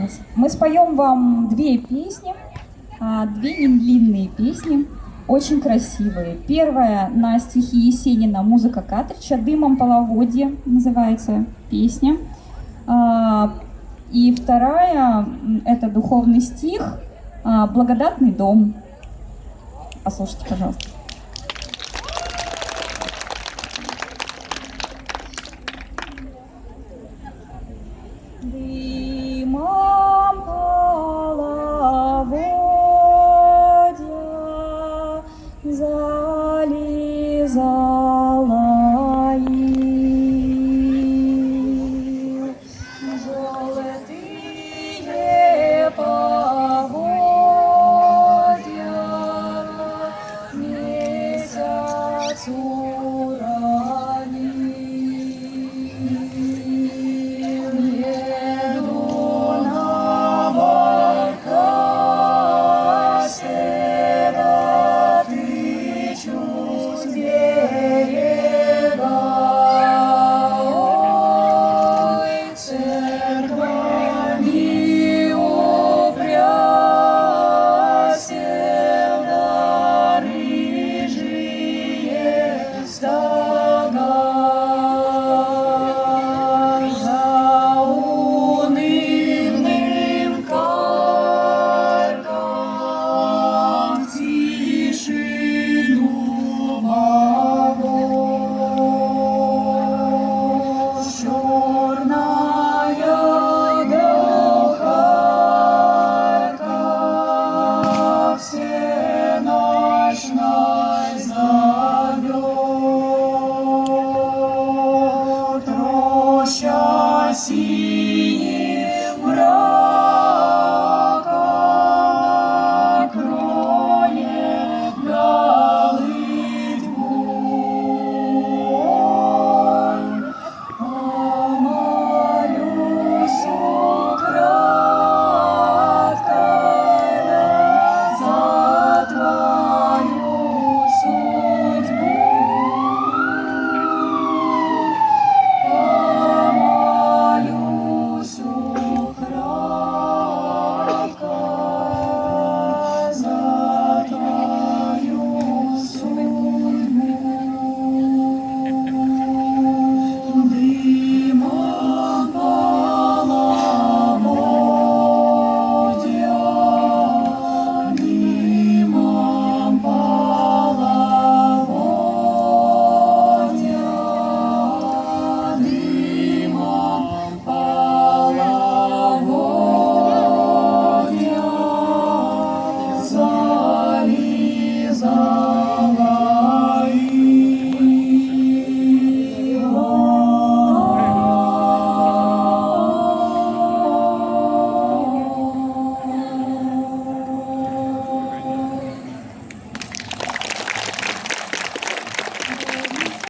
понравилось. Мы споем вам две песни, две недлинные песни, очень красивые. Первая на стихи Есенина, музыка Катрича, «Дымом половодье» называется песня. И вторая – это духовный стих «Благодатный дом». Послушайте, пожалуйста. Дымом половодья зализала ил, желтые погодья месяцу